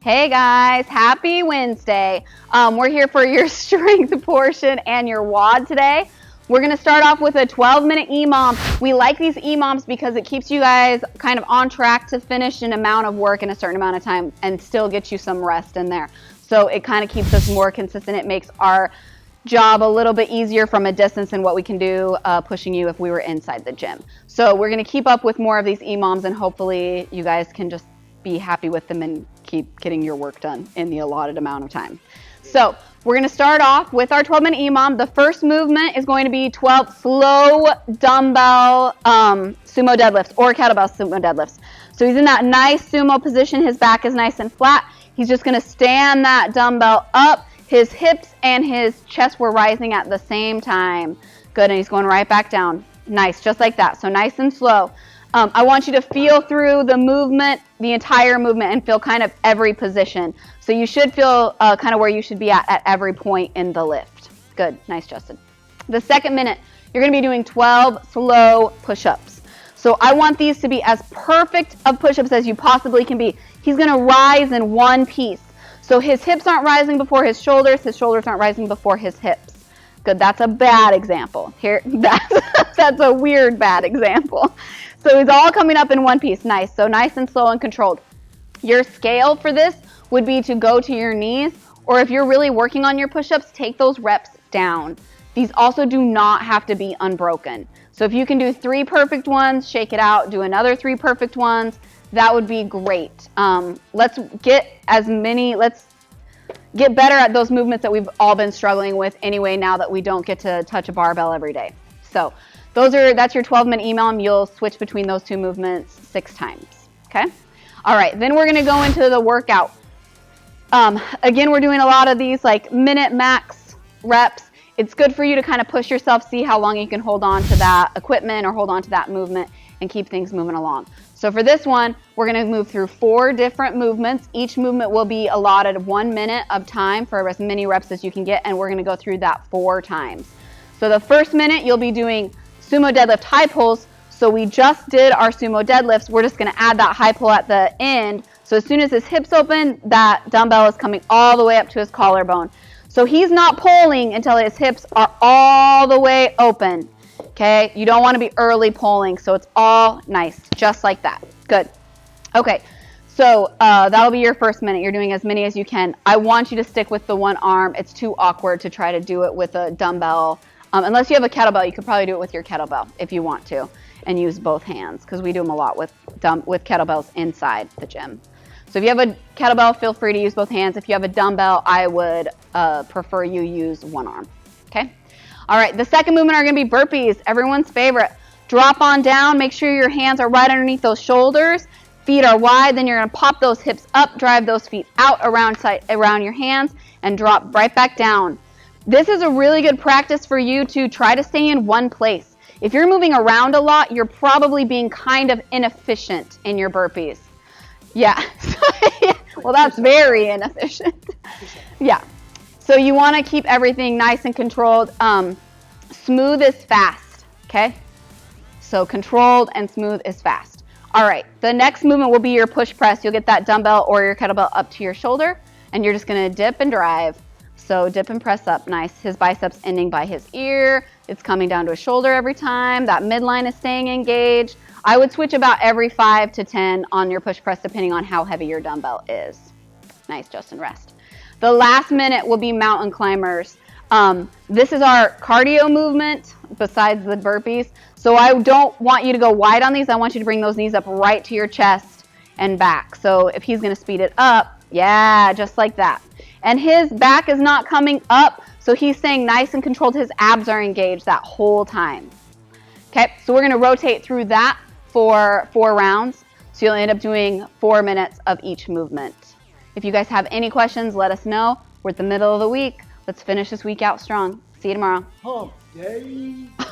Hey guys, happy Wednesday. We're here for your strength portion and your WOD today. We're going to start off with a 12-minute Emom. We like these Emoms because it keeps you guys kind of on track to finish an amount of work in a certain amount of time and still get you some rest in there. So it kind of keeps us more consistent. It makes our job a little bit easier from a distance than what we can do pushing you if we were inside the gym. So we're going to keep up with more of these Emoms, and hopefully you guys can just be happy with them and keep getting your work done in the allotted amount of time. So we're going to start off with our 12-minute Emom. The first movement is going to be 12 slow dumbbell sumo deadlifts or kettlebell sumo deadlifts. So he's in that nice sumo position. His back is nice and flat. He's just going to stand that dumbbell up. His hips and his chest were rising at the same time. Good, and he's going right back down. Nice, just like that. So nice and slow. I want you to feel through the movement, the entire movement, and feel kind of every position. So you should feel kind of where you should be at every point in the lift. Good. Nice, Justin. The second minute, you're going to be doing 12 slow push-ups. So I want these to be as perfect of push-ups as you possibly can be. He's going to rise in one piece. So his hips aren't rising before his shoulders aren't rising before his hips. Good. That's a bad example. Here, that's a weird bad example. So he's all coming up in one piece. Nice. So nice and slow and controlled. Your scale for this would be to go to your knees, or if you're really working on your push-ups, take those reps down. These also do not have to be unbroken. So if you can do 3 perfect ones, shake it out, do another 3 perfect ones, that would be great. Let's get better at those movements that we've all been struggling with anyway now that we don't get to touch a barbell every day. So that's your 12-minute Emom. You'll switch between those 2 movements 6 times, okay? All right, then we're gonna go into the workout. Again, we're doing a lot of these like minute max reps. It's good for you to kind of push yourself, see how long you can hold on to that equipment or hold on to that movement and keep things moving along. So for this one, we're gonna move through 4 different movements. Each movement will be allotted 1 minute of time for as many reps as you can get, and we're gonna go through that 4 times. So the first minute, you'll be doing sumo deadlift high pulls. So we just did our sumo deadlifts. We're just going to add that high pull at the end. So as soon as his hips open, that dumbbell is coming all the way up to his collarbone. So he's not pulling until his hips are all the way open. Okay, you don't want to be early pulling, so it's all nice, just like that. Good. Okay, so that'll be your first minute. You're doing as many as you can. I want you to stick with the one arm. It's too awkward to try to do it with a dumbbell. Unless you have a kettlebell, you could probably do it with your kettlebell if you want to, and use both hands, because we do them a lot with kettlebells inside the gym. So if you have a kettlebell, feel free to use both hands. If you have a dumbbell, I would prefer you use one arm, okay? All right, the second movement are going to be burpees, everyone's favorite. Drop on down, make sure your hands are right underneath those shoulders, feet are wide, then you're going to pop those hips up, drive those feet out around your hands, and drop right back down. This is a really good practice for you to try to stay in one place. If you're moving around a lot, you're probably being kind of inefficient in your burpees. Yeah. Well, that's very inefficient. Yeah. So you want to keep everything nice and controlled. Smooth is fast, okay? So controlled and smooth is fast. All right. The next movement will be your push press. You'll get that dumbbell or your kettlebell up to your shoulder, and you're just going to dip and drive. So dip and press up, nice. His biceps ending by his ear. It's coming down to his shoulder every time. That midline is staying engaged. I would switch about every 5 to 10 on your push press depending on how heavy your dumbbell is. Nice, Justin, rest. The last minute will be mountain climbers. This is our cardio movement besides the burpees. So I don't want you to go wide on these. I want you to bring those knees up right to your chest and back. So if he's going to speed it up, yeah, just like that. And his back is not coming up, so he's staying nice and controlled. His abs are engaged that whole time. Okay, so we're going to rotate through that for 4 rounds. So you'll end up doing 4 minutes of each movement. If you guys have any questions, let us know. We're at the middle of the week. Let's finish this week out strong. See you tomorrow. Hump day.